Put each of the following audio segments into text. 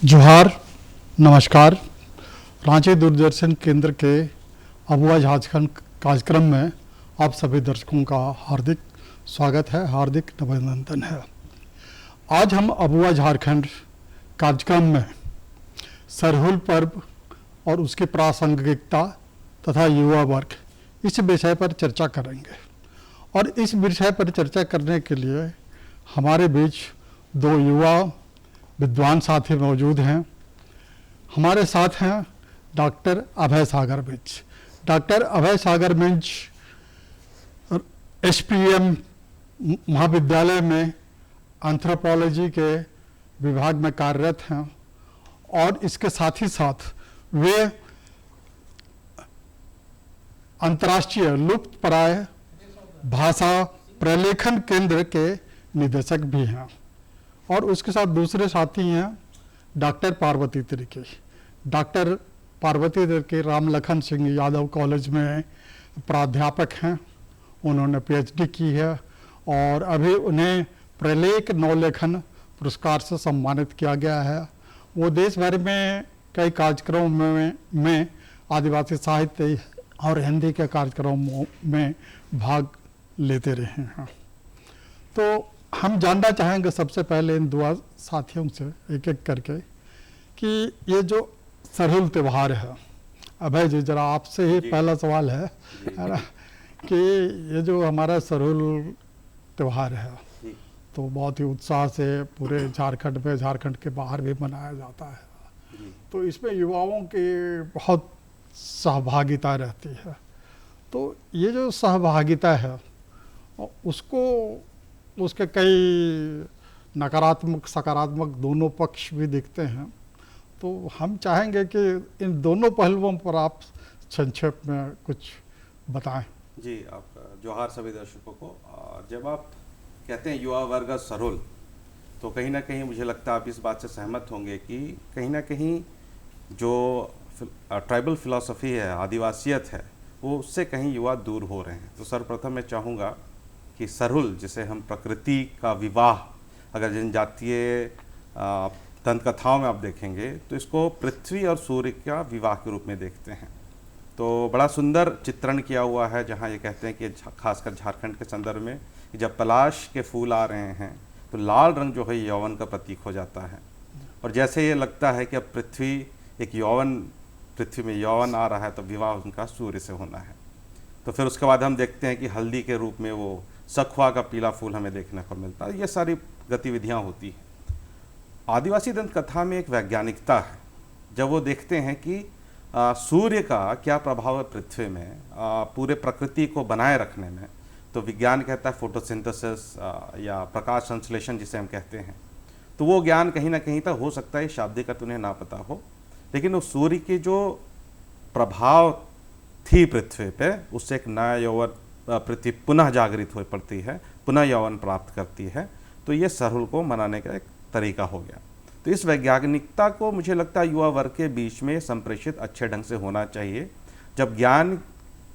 जोहार, नमस्कार। रांची दूरदर्शन केंद्र के अबुआ झारखंड कार्यक्रम में आप सभी दर्शकों का हार्दिक स्वागत है, हार्दिक अभिनंदन है। आज हम अबुआ झारखंड कार्यक्रम में सरहुल पर्व और उसकी प्रासंगिकता तथा युवा वर्ग इस विषय पर चर्चा करेंगे। और इस विषय पर चर्चा करने के लिए हमारे बीच दो युवा विद्वान साथी मौजूद हैं। हमारे साथ हैं डॉक्टर अभय सागर मिंज। डॉक्टर अभय सागर मिंज एसपीएम महाविद्यालय में एंथ्रोपोलॉजी के विभाग में कार्यरत हैं और इसके साथ ही साथ वे अंतर्राष्ट्रीय लुप्तप्राय भाषा प्रलेखन केंद्र के निदेशक भी हैं। और उसके साथ दूसरे साथी हैं doctor Parvati Tirkey. Doctor Parvati Tirkey Ramlakhan Singh Yadav college में प्राध्यापक हैं। उन्होंने पीएचडी की है और अभी उन्हें प्रलेख नवलेखन पुरस्कार से सम्मानित किया गया है। वो देश भर में कई कार्यक्रमों में आदिवासी साहित्य और हिंदी के कार्यक्रमों में भाग लेते रहे हैं। तो हम जानना चाहेंगे सबसे पहले इन दो साथियों से एक एक करके कि ये जो सरहुल त्यौहार है, अभय जी जरा आपसे ही पहला सवाल है ना, कि ये जो हमारा सरहुल त्यौहार है तो बहुत ही उत्साह से पूरे झारखंड में, झारखंड के बाहर भी मनाया जाता है। तो इसमें युवाओं की बहुत सहभागिता रहती है। तो ये जो सहभागिता है उसके कई नकारात्मक सकारात्मक दोनों पक्ष भी दिखते हैं। तो हम चाहेंगे कि इन दोनों पहलुओं पर आप संक्षेप में कुछ बताएं। जी, आप जोहार सभी दर्शकों को। जब आप कहते हैं युवा वर्ग सरहुल, तो कहीं ना कहीं मुझे लगता है आप इस बात से सहमत होंगे कि कहीं ना कहीं जो ट्राइबल फिलॉसफी है, आदिवासियत है, वो उससे कहीं युवा दूर हो रहे हैं। तो सर्वप्रथम मैं चाहूँगा कि सरहुल, जिसे हम प्रकृति का विवाह, अगर जनजातीय दंतकथाओं में आप देखेंगे तो इसको पृथ्वी और सूर्य का विवाह के रूप में देखते हैं। तो बड़ा सुंदर चित्रण किया हुआ है, जहाँ ये कहते हैं कि खासकर झारखंड के संदर्भ में कि जब पलाश के फूल आ रहे हैं तो लाल रंग जो है यौवन का प्रतीक हो जाता है। और जैसे ये लगता है कि अब पृथ्वी में यौवन आ रहा है, तो विवाह उनका सूर्य से होना है। तो फिर उसके बाद हम देखते हैं कि हल्दी के रूप में वो सखुआ का पीला फूल हमें देखने को मिलता है। ये सारी गतिविधियां होती हैं। आदिवासी दंत कथा में एक वैज्ञानिकता है, जब वो देखते हैं कि सूर्य का क्या प्रभाव है पृथ्वी में, पूरे प्रकृति को बनाए रखने में। तो विज्ञान कहता है फोटोसिंथेसिस या प्रकाश संश्लेषण जिसे हम कहते हैं। तो वो ज्ञान कहीं ना कहीं तक हो सकता है शाब्दिक अर्थ उन्हें ना पता हो, लेकिन वो सूर्य की जो प्रभाव थी पृथ्वी पे, उससे एक नया यौवन पृथ्वी पुनः जागृत हो पड़ती है, पुनः यौवन प्राप्त करती है। तो ये सरहुल को मनाने का एक तरीका हो गया। तो इस वैज्ञानिकता को मुझे लगता है युवा वर्ग के बीच में संप्रेषित अच्छे ढंग से होना चाहिए। जब ज्ञान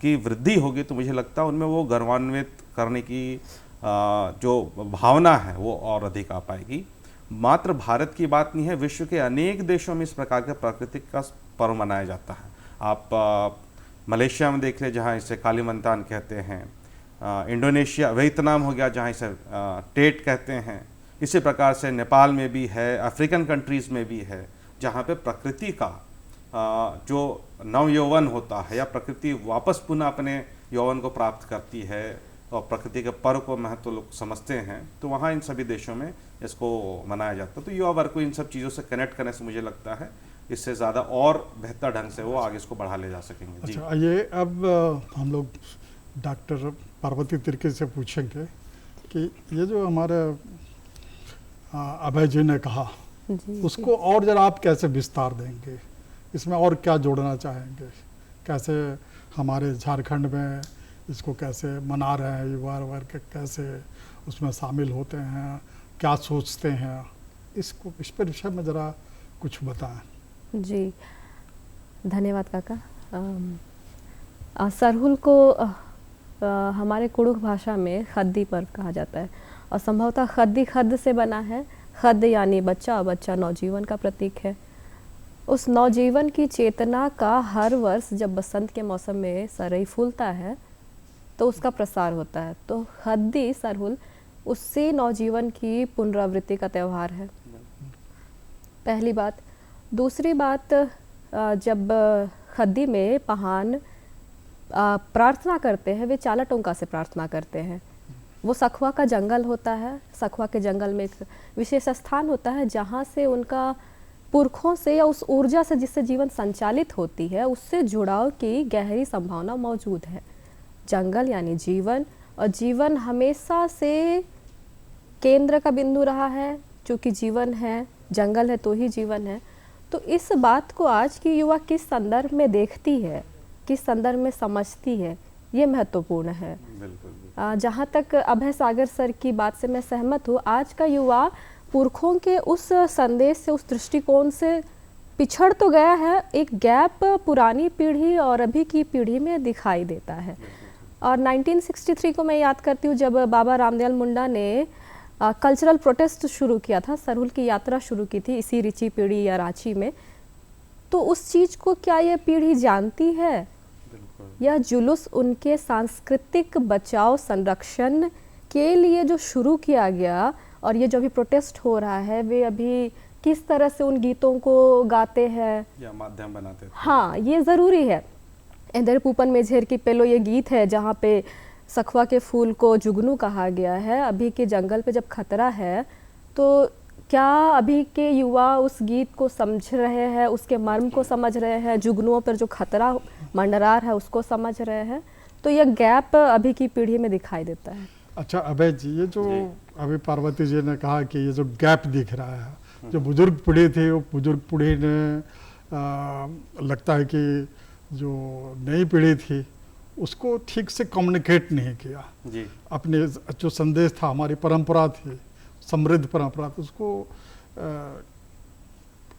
की वृद्धि होगी तो मुझे लगता है उनमें वो गौरवान्वित करने की जो भावना है वो और अधिक आ पाएगी। मात्र भारत की बात नहीं है, विश्व के अनेक देशों में इस प्रकार का प्राकृतिक का पर्व मनाया जाता है। आप मलेशिया में देख ले, जहाँ इसे कालीमंतान कहते हैं। इंडोनेशिया, वियतनाम हो गया, जहाँ इसे टेट कहते हैं। इसी प्रकार से नेपाल में भी है, अफ्रीकन कंट्रीज़ में भी है, जहाँ पे प्रकृति का जो नव यौवन होता है या प्रकृति वापस पुनः अपने यौवन को प्राप्त करती है और प्रकृति के पर्व को महत्व लोग समझते हैं, तो वहाँ इन सभी देशों में इसको मनाया जाता है। तो युवा वर्ग को इन सब चीज़ों से कनेक्ट करने से मुझे लगता है इससे ज़्यादा और बेहतर ढंग से वो आगे इसको बढ़ा ले जा सकेंगे। अच्छा, ये अब हम लोग डॉक्टर पार्वती तिर्की से पूछेंगे कि ये जो हमारे अभय जी ने कहा उसको और जरा आप कैसे विस्तार देंगे, इसमें और क्या जोड़ना चाहेंगे, कैसे हमारे झारखंड में इसको कैसे मना रहे हैं युवा वर्ग, कैसे उसमें शामिल होते हैं, क्या सोचते हैं, इसको इस पर विषय में ज़रा कुछ बताएं। जी, धन्यवाद काका। सरहुल को हमारे कुड़ुख भाषा में खद्दी पर्व कहा जाता है और संभवतः खद्दी खद्द से बना है। खद यानी बच्चा, बच्चा नवजीवन का प्रतीक है। उस नवजीवन की चेतना का हर वर्ष जब बसंत के मौसम में सरई फूलता है तो उसका प्रसार होता है। तो हद्दी सरहुल उससे नवजीवन की पुनरावृत्ति का त्यौहार है, पहली बात। दूसरी बात, जब खद्दी में पहान प्रार्थना करते हैं, वे चाला टोंका से प्रार्थना करते हैं। वो सखुआ का जंगल होता है, सखुआ के जंगल में एक विशेष स्थान होता है जहाँ से उनका पुरखों से या उस ऊर्जा से जिससे जीवन संचालित होती है उससे जुड़ाव की गहरी संभावना मौजूद है। जंगल यानी जीवन, और जीवन हमेशा से केंद्र का बिंदु रहा है। चूँकि जीवन है, जंगल है तो ही जीवन है। तो इस बात को आज की युवा किस संदर्भ में देखती है, किस संदर्भ में समझती है, ये महत्वपूर्ण है। जहाँ तक अभय सागर सर की बात से मैं सहमत हूँ। आज का युवा पुरखों के उस संदेश से, उस दृष्टिकोण से पिछड़ तो गया है, एक गैप पुरानी पीढ़ी और अभी की पीढ़ी में दिखाई देता है। और 1963 को मैं याद करती हूँ जब बाबा रामदयाल मुंडा ने कल्चरल प्रोटेस्ट शुरू किया था, सरहुल की यात्रा शुरू की थी इसी रिची पीढ़ी या रांची में। तो उस चीज़ को क्या ये पीढ़ी जानती है? यह जुलूस उनके सांस्कृतिक बचाव संरक्षण के लिए जो शुरू किया गया और ये जो अभी प्रोटेस्ट हो रहा है, वे अभी किस तरह से उन गीतों को गाते हैं या माध्यम बनाते थे। हाँ, ये ज़रूरी है। इंदर पूपन में झेर की पेलो ये गीत है जहाँ पे सखुआ के फूल को जुगनू कहा गया है। अभी के जंगल पे जब खतरा है तो क्या अभी के युवा उस गीत को समझ रहे हैं, उसके मर्म को समझ रहे हैं, जुगनुओं पर जो खतरा मंडरा है उसको समझ रहे हैं? तो यह गैप अभी की पीढ़ी में दिखाई देता है। अच्छा अभय जी, ये जो अभी पार्वती जी ने कहा कि ये जो गैप दिख रहा है, जो बुजुर्ग पीढ़ी थी वो बुजुर्ग पीढ़ी ने लगता है कि जो नई पीढ़ी थी उसको ठीक से कम्युनिकेट नहीं किया जी। अपने जो संदेश था, हमारी परंपरा थी, समृद्ध परंपरा थी, उसको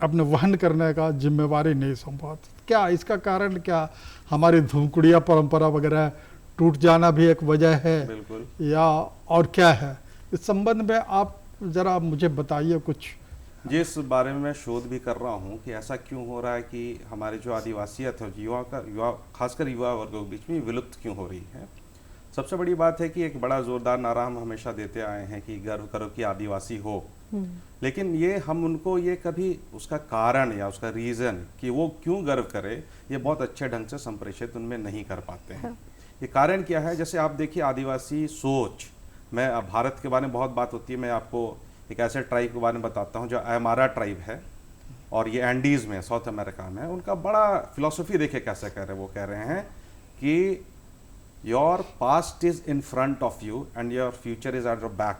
अपने वहन करने का जिम्मेवारी नहीं सौंपा। क्या इसका कारण क्या हमारी धूमकुड़िया परंपरा वगैरह टूट जाना भी एक वजह है? बिल्कुल। या और क्या है? इस संबंध में आप जरा मुझे बताइए कुछ। जिस बारे में मैं शोध भी कर रहा हूँ कि ऐसा क्यों हो रहा है कि हमारे जो आदिवासियत है, युवा खासकर युवा वर्गों के बीच में विलुप्त क्यों हो रही है। सबसे बड़ी बात है कि एक बड़ा जोरदार नारा हम हमेशा देते आए हैं कि गर्व करो कि आदिवासी हो, लेकिन ये हम उनको ये कभी उसका कारण या उसका रीज़न कि वो क्यों गर्व करे ये बहुत अच्छे ढंग से संप्रेषित उनमें नहीं कर पाते हैं। ये कारण क्या है? जैसे आप देखिए आदिवासी सोच, मैं भारत के बारे में बहुत बात होती है, मैं आपको एक ऐसे ट्राइब के बारे में बताता हूँ जो अयमारा ट्राइब है और ये एंडीज़ में साउथ अमेरिका में। उनका बड़ा फिलॉसफी देखिए कैसे कह रहे हैं। वो कह रहे हैं कि your past is in front of you and your future is at your back.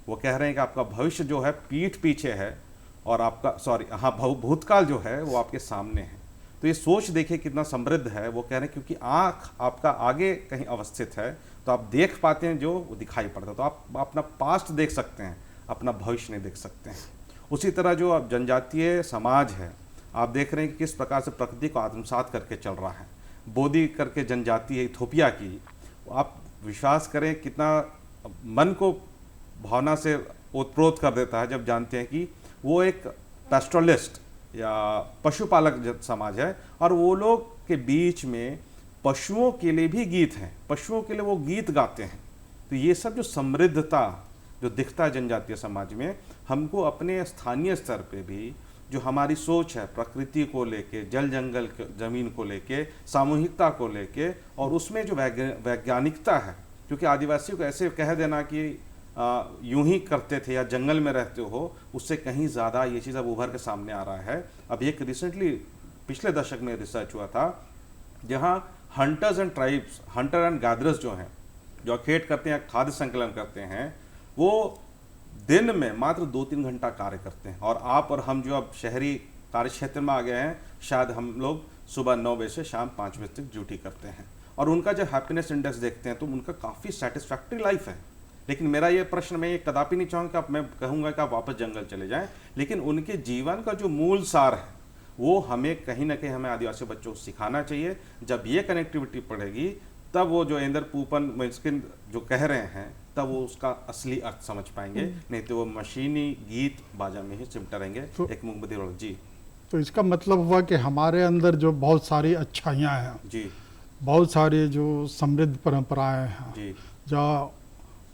वो कह रहे हैं कि आपका भविष्य जो है पीठ पीछे है और आपका भूतकाल जो है वो आपके सामने है। तो ये सोच देखिए कितना समृद्ध है। वो कह रहे हैं क्योंकि आँख आपका आगे कहीं अवस्थित है तो आप देख पाते हैं जो दिखाई पड़ता है। तो आप अपना पास्ट देख सकते हैं, अपना भविष्य नहीं देख सकते हैं। उसी तरह जो अब जनजातीय समाज है, आप देख रहे हैं कि किस प्रकार से प्रकृति को आत्मसात करके चल रहा है। बोधी करके जनजाति है इथोपिया की, आप विश्वास करें कितना मन को भावना से ओतप्रोत कर देता है जब जानते हैं कि वो एक पेस्टोरलिस्ट या पशुपालक समाज है और वो लोग के बीच में पशुओं के लिए भी गीत हैं, पशुओं के लिए वो गीत गाते हैं। तो ये सब जो समृद्धता जो दिखता है जनजातीय समाज में, हमको अपने स्थानीय स्तर पे भी जो हमारी सोच है प्रकृति को लेके, जल जंगल जमीन को लेके, सामूहिकता को लेके और उसमें जो वैज्ञानिकता है, क्योंकि आदिवासियों को ऐसे कह देना कि यूं ही करते थे या जंगल में रहते हो, उससे कहीं ज़्यादा ये चीज़ अब उभर के सामने आ रहा है। अब एक रिसेंटली पिछले दशक में रिसर्च हुआ था जहाँ hunters and tribes, Hunter and gatherers जो हैं, जो खेत करते हैं, खाद्य संकलन करते हैं, वो दिन में मात्र 2-3 घंटा कार्य करते हैं। और आप और हम जो अब शहरी कार्य क्षेत्र में आ गए हैं, शायद हम लोग सुबह 9 बजे से शाम 5 बजे तक ड्यूटी करते हैं। और उनका जब हैप्पीनेस इंडेक्स देखते हैं तो उनका काफ़ी सेटिस्फैक्ट्री लाइफ है। लेकिन मेरा ये प्रश्न, मैं ये कदापि नहीं चाहूँगा कि मैं कहूँगा कि आप वापस जंगल चले जाएं, लेकिन उनके जीवन का जो मूल सार है वो हमें कहीं ना कहीं हमें आदिवासी बच्चों को सिखाना चाहिए। जब ये कनेक्टिविटी पड़ेगी तब वो जो इंदर पूपन मिस्किन जो कह रहे हैं तब वो उसका असली अर्थ समझ पाएंगे, नहीं तो वो मशीनी गीत बाजा में ही सिमटे रहेंगे। तो- एक मूंगबत्ती रोल जी। तो इसका मतलब हुआ कि हमारे अंदर जो बहुत सारी अच्छाइयाँ हैं, जी बहुत सारी जो समृद्ध परंपराएं हैं, जी जो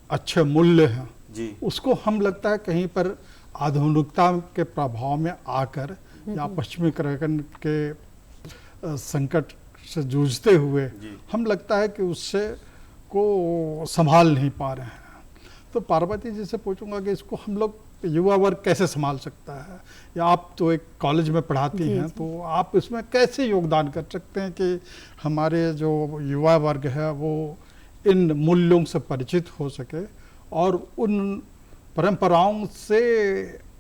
अच्छे मूल्य हैं, जी उसको हम लगता है कहीं पर आधुनिकता के प्रभाव में आकर या पश्चिमीकरण के संकट से जूझते हुए जी। हम लगता है कि उससे को संभाल नहीं पा रहे हैं। तो पार्वती जी से पूछूंगा कि इसको हम लोग युवा वर्ग कैसे संभाल सकता है, या आप तो एक कॉलेज में पढ़ाती जी, हैं, जी। तो आप इसमें कैसे योगदान कर सकते हैं कि हमारे जो युवा वर्ग है वो इन मूल्यों से परिचित हो सके और उन परंपराओं से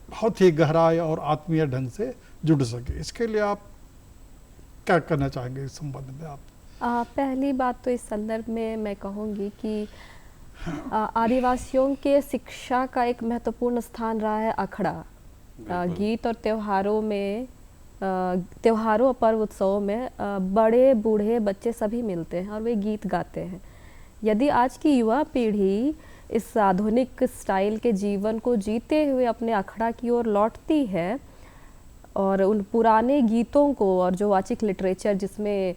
बहुत ही गहराई और आत्मीय ढंग से जुड़ सके। इसके लिए आप क्या करना चाहेंगे इस संबंध में आप? पहली बात तो इस संदर्भ में मैं कहूँगी कि आदिवासियों के शिक्षा का एक महत्वपूर्ण स्थान रहा है अखड़ा। बिल्कुल। गीत और त्योहारों में, त्योहारों और पर्व उत्सवों में बड़े बूढ़े बच्चे सभी मिलते हैं और वे गीत गाते हैं। यदि आज की युवा पीढ़ी इस आधुनिक स्टाइल के जीवन को जीते हुए अपने अखड़ा की ओर लौटती है और उन पुराने गीतों को और जो वाचिक लिटरेचर जिसमें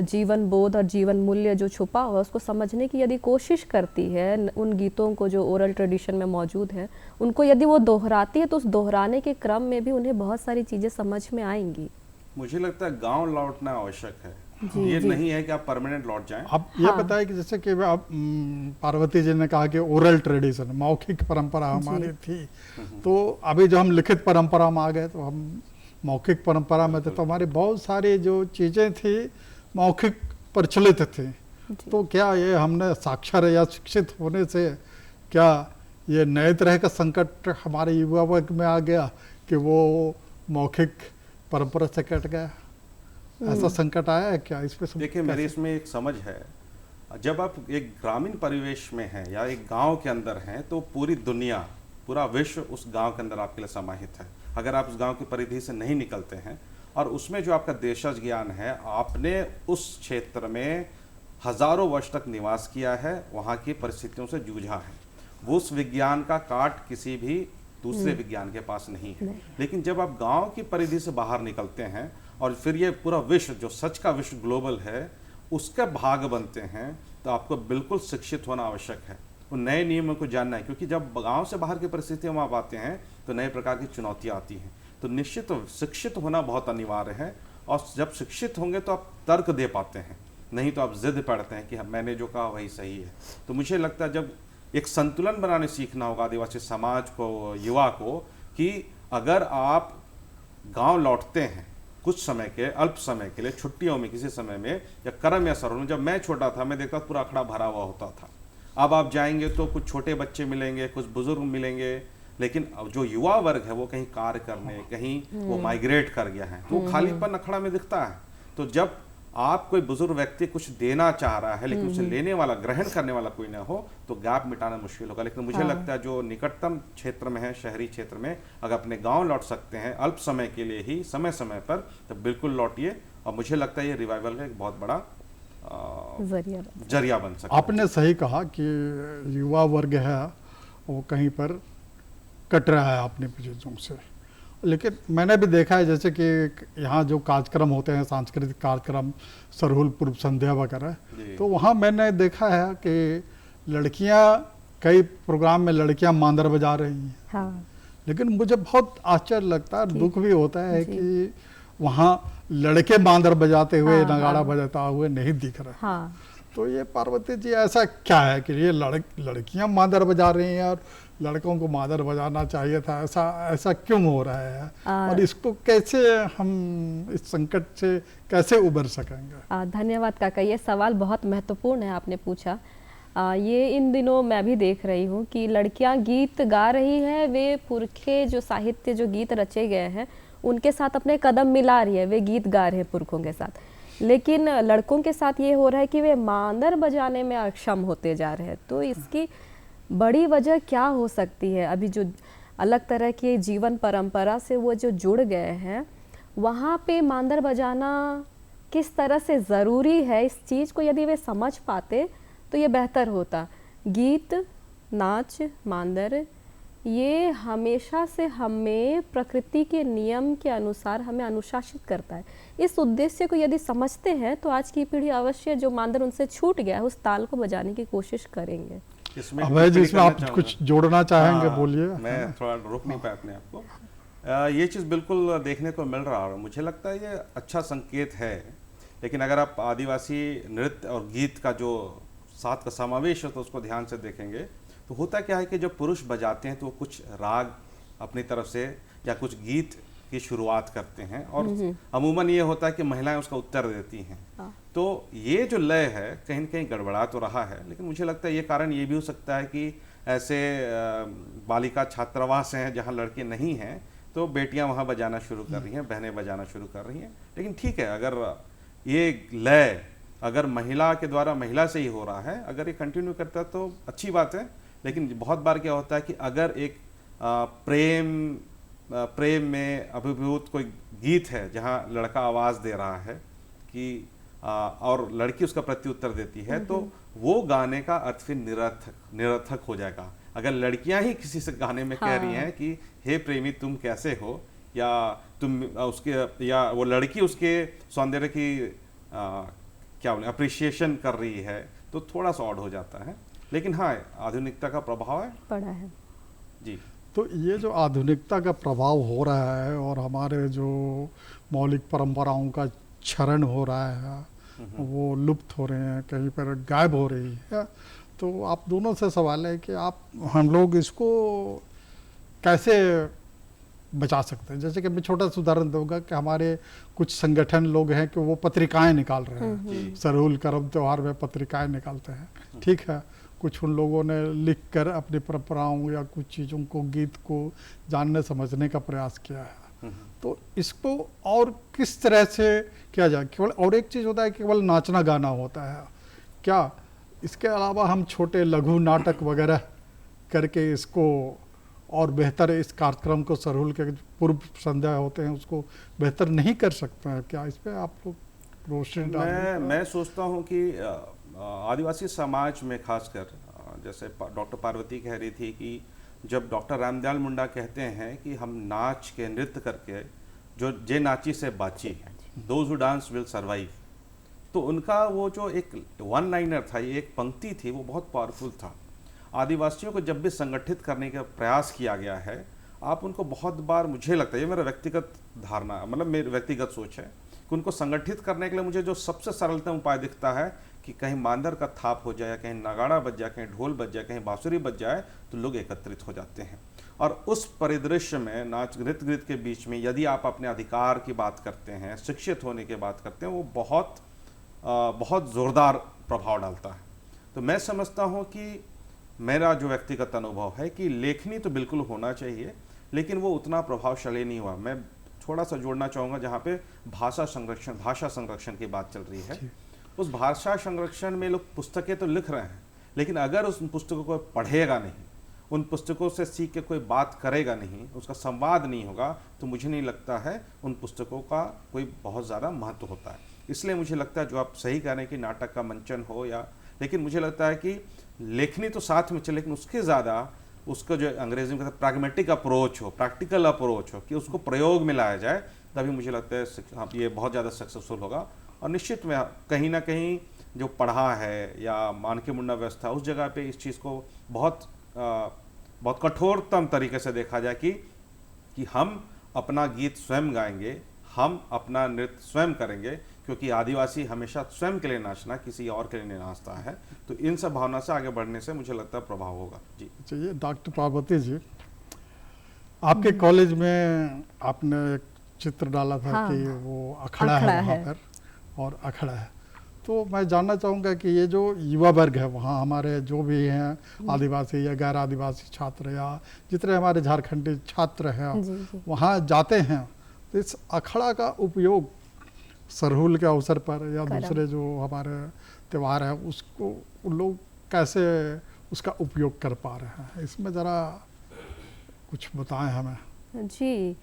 जीवन बोध और जीवन मूल्य जो छुपा हुआ है उसको समझने की यदि कोशिश करती है, उन गीतों को जो ओरल ट्रेडिशन में मौजूद है उनको यदि वो दोहराती है तो उस दोहराने के क्रम में भी उन्हें बहुत सारी चीज़ें समझ में आएंगी। मुझे लगता है गांव लौटना आवश्यक है। जी, ये जी। नहीं है कि आप परमानेंट लौट जाएं। आप ये हाँ। बताएं कि जैसे कि आप पार्वती जी ने कहा कि ओरल ट्रेडिशन मौखिक परंपरा हमारी थी, तो अभी जो हम लिखित परंपरा में आ गए तो हम मौखिक परंपरा में थे, तो हमारी बहुत सारी जो चीज़ें थी मौखिक प्रचलित थी। तो क्या ये हमने साक्षर या शिक्षित होने से क्या ये नए तरह का संकट हमारे युवा वर्ग में आ गया कि वो मौखिक परंपरा से कट गया? ऐसा संकट आया है क्या? इस पे देखिए, मेरी इसमें एक समझ है, जब आप एक ग्रामीण परिवेश में हैं या एक गांव के अंदर हैं तो पूरी दुनिया, पूरा विश्व उस गांव के अंदर आपके लिए समाहित है। अगर आप उस गांव की परिधि से नहीं निकलते हैं और उसमें जो आपका देशज ज्ञान है, आपने उस क्षेत्र में हजारों वर्ष तक निवास किया है, वहाँ की परिस्थितियों से जूझा है, वो उस विज्ञान का काट किसी भी दूसरे विज्ञान के पास नहीं है। लेकिन जब आप गांव की परिधि से बाहर निकलते हैं और फिर ये पूरा विश्व, जो सच का विश्व ग्लोबल है, उसका भाग बनते हैं, तो आपको बिल्कुल शिक्षित होना आवश्यक है, उन नए नियमों को जानना है। क्योंकि जब गांव से बाहर की परिस्थितियों में आप आते हैं तो नए प्रकार की चुनौतियां आती हैं, तो निश्चित शिक्षित होना बहुत अनिवार्य है। और जब शिक्षित होंगे तो आप तर्क दे पाते हैं, नहीं तो आप जिद पड़ते हैं कि मैंने जो कहा वही सही है। तो मुझे लगता है जब एक संतुलन बनाने सीखना होगा आदिवासी समाज को, युवा को, कि अगर आप गांव लौटते हैं कुछ समय के, अल्प समय के लिए, छुट्टियों में, किसी समय में, या कर्म या सरों में, जब मैं छोटा था मैं देखता पूरा अखड़ा भरा हुआ होता था। अब आप जाएंगे तो कुछ छोटे बच्चे मिलेंगे, कुछ बुजुर्ग मिलेंगे, लेकिन अब जो युवा वर्ग है वो कहीं कार्य करने, कहीं वो माइग्रेट कर गया है, तो वो खालीपन अखड़ा में दिखता है। तो जब आप कोई बुजुर्ग व्यक्ति कुछ देना चाह रहा है लेकिन उसे लेने वाला, ग्रहण करने वाला कोई ना हो, तो गैप मिटाना मुश्किल होगा। लेकिन मुझे लगता है जो निकटतम क्षेत्र में है, शहरी क्षेत्र में, अगर अपने गांव लौट सकते हैं अल्प समय के लिए ही, समय समय पर, तो बिल्कुल लौटिए। और मुझे लगता है ये रिवाइवल का एक बहुत बड़ा जरिया बन सकता है। आपने सही कहा कि युवा वर्ग है वो कहीं पर कट रहा है अपनी चीज़ों से, लेकिन मैंने भी देखा है जैसे कि यहाँ जो कार्यक्रम होते हैं, सांस्कृतिक कार्यक्रम, सरहुल पूर्व संध्या वगैरह, तो वहाँ मैंने देखा है कि लड़कियाँ, कई प्रोग्राम में लड़कियाँ मांदर बजा रही हैं। हाँ। लेकिन मुझे बहुत आश्चर्य लगता है, दुख भी होता है कि वहाँ लड़के मांदर बजाते हुए, हाँ, नगाड़ा हाँ। बजाता हुए नहीं दिख रहे। हाँ। तो ये पार्वती जी ऐसा क्या है कि ये लड़कियां मादर बजा रही हैं और लड़कों को मादर बजाना चाहिए था, ऐसा क्यों हो रहा है? और इसको कैसे हम, इस संकट से कैसे उबर सकेंगे? धन्यवाद काका, ये सवाल बहुत महत्वपूर्ण है आपने पूछा। ये इन दिनों मैं भी देख रही हूँ कि लड़कियां गीत गा रही है, वे पुरखे जो साहित्य, जो गीत रचे गए हैं उनके साथ अपने कदम मिला रही है, वे गीत गा रहे हैं पुरखों के साथ। लेकिन लड़कों के साथ ये हो रहा है कि वे मांदर बजाने में अक्षम होते जा रहे हैं। तो इसकी बड़ी वजह क्या हो सकती है? अभी जो अलग तरह की जीवन परंपरा से वो जो जुड़ गए हैं, वहाँ पे मांदर बजाना किस तरह से ज़रूरी है, इस चीज़ को यदि वे समझ पाते तो ये बेहतर होता। गीत नाच, मांदर, ये हमेशा से हमें प्रकृति के नियम के अनुसार हमें अनुशासित करता है। इस उद्देश्य को यदि समझते हैं तो आज की पीढ़ी अवश्य जो मांदर उनसे छूट गया है उस ताल को बजाने की कोशिश करेंगे। इसमें अभय जी, इसमें आप करना कुछ चाहूंगा। जोड़ना चाहेंगे? हाँ, बोलिए। मैं थोड़ा रोक नहीं पाया अपने आप को। ये चीज़ बिल्कुल देखने को मिल रहा है और मुझे लगता है ये अच्छा संकेत है। लेकिन अगर आप आदिवासी नृत्य और गीत का जो साथ का समावेश है तो उसको ध्यान से देखेंगे तो होता क्या है कि जब पुरुष बजाते हैं तो वो कुछ राग अपनी तरफ से या कुछ गीत की शुरुआत करते हैं और अमूमन ये होता है कि महिलाएं उसका उत्तर देती हैं। तो ये जो लय है कहीं न कहीं गड़बड़ा तो रहा है, लेकिन मुझे लगता है ये कारण ये भी हो सकता है कि ऐसे बालिका छात्रावास हैं जहाँ लड़के नहीं हैं तो बेटियां वहाँ बजाना शुरू कर रही हैं, बहनें बजाना शुरू कर रही हैं। लेकिन ठीक है, अगर ये लय अगर महिला के द्वारा महिला से ही हो रहा है, अगर ये कंटिन्यू करता है तो अच्छी बात है। लेकिन बहुत बार क्या होता है कि अगर एक प्रेम में अभिभूत कोई गीत है जहाँ लड़का आवाज़ दे रहा है कि और लड़की उसका प्रत्युत्तर देती है तो वो गाने का अर्थ फिर निरर्थक हो जाएगा। अगर लड़कियां ही किसी से गाने में कह रही हैं कि हे प्रेमी तुम कैसे हो, या तुम उसके, या वो लड़की उसके सौंदर्य की क्या बोले अप्रिशिएशन कर रही है तो थोड़ा सा ऑड हो जाता है। लेकिन हाँ, आधुनिकता का प्रभाव है, पड़ा है जी। तो ये जो आधुनिकता का प्रभाव हो रहा है और हमारे जो मौलिक परंपराओं का क्षरण हो रहा है, वो लुप्त हो रहे हैं, कहीं पर गायब हो रही है, तो आप दोनों से सवाल है कि आप हम लोग इसको कैसे बचा सकते हैं? जैसे कि मैं छोटा सा उदाहरण दूंगा कि हमारे कुछ संगठन लोग हैं कि वो पत्रिकाएं निकाल रहे हैं, सरहुल करम त्योहार में पत्रिकाएं निकालते हैं, ठीक है। कुछ उन लोगों ने लिख कर अपनी परंपराओं या कुछ चीज़ों को, गीत को जानने समझने का प्रयास किया है। तो इसको और किस तरह से किया जाए? केवल और एक चीज़ होता है, केवल नाचना गाना होता है क्या? इसके अलावा हम छोटे लघु नाटक वगैरह करके इसको और बेहतर, इस कार्यक्रम को सरहुल के पूर्व संध्या होते हैं उसको बेहतर नहीं कर सकते हैं क्या? इस पर आप लोग रोशनी डालें। मैं सोचता हूँ कि आदिवासी समाज में खासकर जैसे डॉक्टर पार्वती कह रही थी कि जब डॉक्टर रामदयाल मुंडा कहते हैं कि हम नाच के नृत्य करके जो जे नाची से बाची, those who dance will survive, तो उनका वो जो एक वन लाइनर था, ये एक पंक्ति थी, वो बहुत पावरफुल था। आदिवासियों को जब भी संगठित करने का प्रयास किया गया है, आप उनको बहुत बार, मुझे लगता है, ये मेरा व्यक्तिगत धारणा, मतलब मेरी व्यक्तिगत सोच है कि उनको संगठित करने के लिए मुझे जो सबसे सरलतम उपाय दिखता है कि कहीं मांदर का थाप हो जाए, या कहीं नगाड़ा बज जाए, कहीं ढोल बज जाए, कहीं बांसुरी बज जाए, तो लोग एकत्रित हो जाते हैं। और उस परिदृश्य में नाच नृत्य गीत के बीच में यदि आप अपने अधिकार की बात करते हैं, शिक्षित होने की बात करते हैं, वो बहुत ज़ोरदार प्रभाव डालता है। तो मैं समझता हूँ कि मेरा जो व्यक्तिगत अनुभव है कि लेखनी तो बिल्कुल होना चाहिए, लेकिन वो उतना प्रभावशाली नहीं हुआ। मैं थोड़ा सा जोड़ना चाहूँगा जहाँ पे भाषा संरक्षण की बात चल रही है। उस भाषा संरक्षण में लोग पुस्तकें तो लिख रहे हैं, लेकिन अगर उस पुस्तकों को पढ़ेगा नहीं, उन पुस्तकों से सीख के कोई बात करेगा नहीं, उसका संवाद नहीं होगा, तो मुझे नहीं लगता है उन पुस्तकों का कोई बहुत ज़्यादा महत्व होता है। इसलिए मुझे लगता है जो आप सही कह रहे हैं कि नाटक का मंचन हो या, लेकिन मुझे लगता है कि लेखनी तो साथ में चले, लेकिन उसके ज़्यादा उसका जो अंग्रेजी में कहते हैं प्रैग्मेटिक अप्रोच हो, प्रैक्टिकल अप्रोच हो, कि उसको प्रयोग में लाया जाए, तभी मुझे लगता है ये बहुत ज़्यादा सक्सेसफुल होगा। और निश्चित में कहीं ना कहीं जो पढ़ा है या मानके मुंडा व्यवस्था, उस जगह पे इस चीज़ को बहुत कठोरतम तरीके से देखा जाए कि हम अपना गीत स्वयं गाएंगे, हम अपना नृत्य स्वयं करेंगे, क्योंकि आदिवासी हमेशा स्वयं के लिए नाचना, किसी और के लिए नहीं नाचता है। तो इन सब भावना से आगे बढ़ने से मुझे लगता है प्रभाव होगा। जी चलिए डॉक्टर पार्वती जी, आपके कॉलेज में आपने एक चित्र डाला था, हाँ, कि वो अखड़ा है वहाँ पर, और अखड़ा है, तो मैं जानना चाहूँगा कि ये जो युवा वर्ग है वहाँ, हमारे जो भी हैं आदिवासी या गैर आदिवासी छात्र या जितने हमारे झारखंडी छात्र हैं वहाँ जाते हैं, तो इस अखड़ा का उपयोग सरहुल के अवसर पर या दूसरे जो हमारे त्यौहार हैं उसको उन लोग कैसे उसका उपयोग कर पा रहे हैं? इसमें ज़रा कुछ बताएं हमें। जी,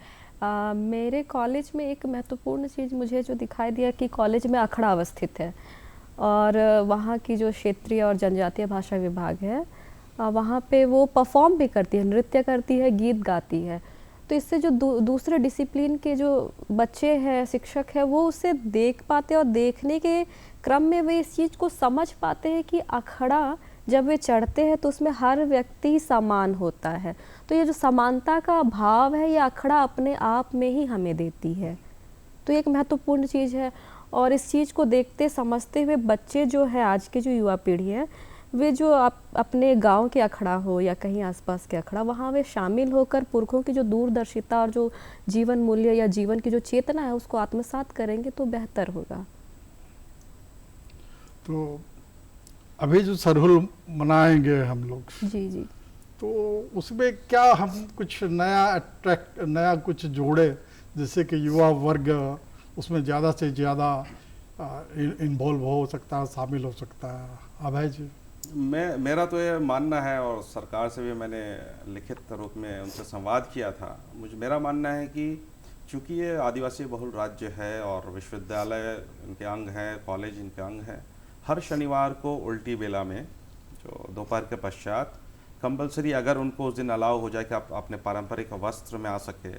मेरे कॉलेज में एक महत्वपूर्ण चीज़ मुझे जो दिखाई दिया कि कॉलेज में अखड़ा अवस्थित है, और वहाँ की जो क्षेत्रीय और जनजातीय भाषा विभाग है वहाँ पे वो परफॉर्म भी करती है, नृत्य करती है, गीत गाती है। तो इससे जो दूसरे डिसिप्लिन के जो बच्चे हैं, शिक्षक है, वो उसे देख पाते हैं और देखने के क्रम में वे इस चीज़ को समझ पाते हैं कि अखड़ा जब वे चढ़ते हैं तो उसमें हर व्यक्ति समान होता है। तो ये जो समानता का भाव है, ये अखड़ा अपने आप में ही हमें देती है। तो ये एक महत्वपूर्ण चीज़ है। और इस चीज़ को देखते समझते हुए बच्चे जो है, आज की जो युवा पीढ़ी है, वे जो अपने गांव के अखड़ा हो या कहीं आसपास के अखड़ा, वहाँ वे शामिल होकर पुरखों की जो दूरदर्शिता और जो जीवन मूल्य या जीवन की जो चेतना है उसको आत्मसात करेंगे तो बेहतर होगा। तो अभी जो सरहुल मनाएंगे हम लोग, जी जी। तो उसमें क्या हम कुछ नया कुछ जोड़े, जिससे कि युवा वर्ग उसमें ज़्यादा से ज़्यादा इन्वॉल्व हो सकता है, शामिल हो सकता है? अभय जी। मेरा तो ये मानना है, और सरकार से भी मैंने लिखित रूप में उनसे संवाद किया था। मेरा मानना है कि चूँकि ये आदिवासी बहुल राज्य है और विश्वविद्यालय इनके अंग हैं, कॉलेज इनके अंग हैं, हर शनिवार को उल्टी बेला में जो दोपहर के पश्चात कंपलसरी, अगर उनको उस दिन अलाउ हो जाए कि आप अपने पारंपरिक वस्त्र में आ सके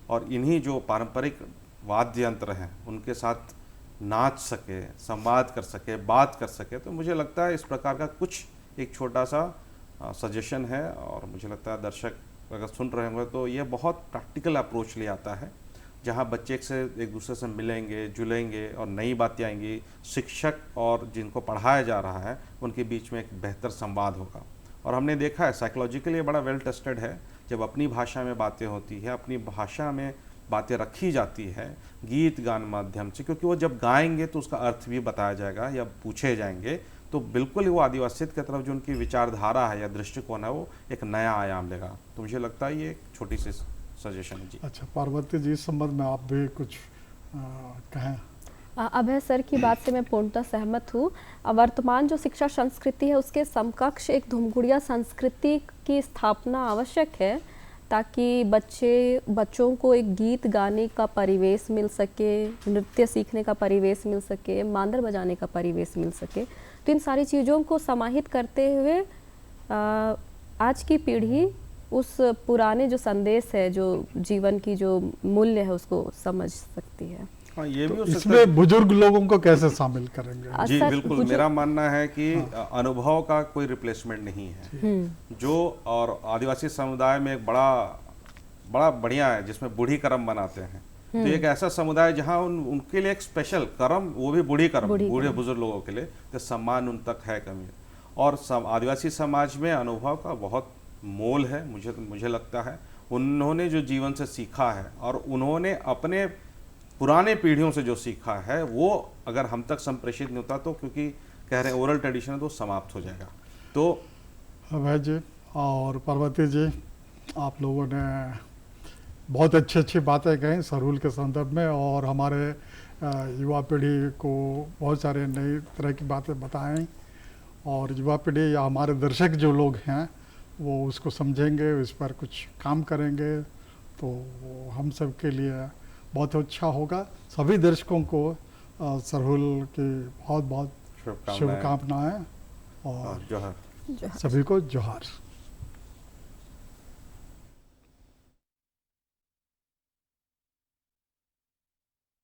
और इन्हीं जो पारंपरिक वाद्य यंत्र हैं उनके साथ नाच सके, संवाद कर सके, बात कर सके, तो मुझे लगता है इस प्रकार का कुछ एक छोटा सा सजेशन है। और मुझे लगता है दर्शक अगर सुन रहे होंगे तो ये बहुत प्रैक्टिकल अप्रोच ले आता है, जहाँ बच्चे एक दूसरे से मिलेंगे, जुलेंगे और नई बातें आएंगी। शिक्षक और जिनको पढ़ाया जा रहा है उनके बीच में एक बेहतर संवाद होगा। और हमने देखा है साइकोलॉजिकली बड़ा वेल टेस्टेड है, जब अपनी भाषा में बातें होती है, अपनी भाषा में बातें रखी जाती है गीत गान माध्यम से, क्योंकि वो जब गाएंगे तो उसका अर्थ भी बताया जाएगा या पूछे जाएंगे, तो बिल्कुल वो आदिवासियत की तरफ जो उनकी विचारधारा है या दृष्टिकोण है वो एक नया आयाम लेगा। तो मुझे लगता है ये एक छोटी सी सजेशन है जी। अच्छा पार्वती जी, इस संबंध में आप भी कुछ कहें? अभय सर की बात से मैं पूर्णतः सहमत हूँ। वर्तमान जो शिक्षा संस्कृति है उसके समकक्ष एक धुमगुड़िया संस्कृति की स्थापना आवश्यक है, ताकि बच्चों को एक गीत गाने का परिवेश मिल सके, नृत्य सीखने का परिवेश मिल सके, मांदर बजाने का परिवेश मिल सके। तो इन सारी चीज़ों को समाहित करते हुए आज की पीढ़ी उस पुराने जो संदेश है, जो जीवन की जो मूल्य है, उसको समझ सकती है। हाँ, ये भी तो हो सकता इसमें है। बुजुर्ग लोगों को कैसे शामिल करेंगे? जी बिल्कुल, मेरा मानना है कि अनुभव का कोई रिप्लेसमेंट नहीं है। जो और आदिवासी समुदाय में एक बड़ा बढ़िया है जिसमें बूढ़ी करम बनाते हैं। तो एक ऐसा समुदाय जहाँ उनके लिए एक स्पेशल करम, वो भी बूढ़ी करम, बूढ़े बुजुर्ग लोगों के लिए, तो सम्मान उन तक है कमी। और आदिवासी समाज में अनुभव का बहुत मोल है। मुझे लगता है उन्होंने जो जीवन से सीखा है और उन्होंने अपने पुराने पीढ़ियों से जो सीखा है, वो अगर हम तक संप्रेषित नहीं होता तो, क्योंकि कह रहे हैं ओरल ट्रेडिशन है, तो समाप्त हो जाएगा। तो अभय जी और पार्वती जी, आप लोगों ने बहुत अच्छी बातें कहीं सरहुल के संदर्भ में, और हमारे युवा पीढ़ी को बहुत सारे नई तरह की बातें बताएं, और युवा पीढ़ी या हमारे दर्शक जो लोग हैं वो उसको समझेंगे, इस पर कुछ काम करेंगे, तो हम सब के लिए बहुत अच्छा होगा। सभी दर्शकों को सरहुल की बहुत बहुत शुभकामनाएं, और जोहार। सभी को जोहार।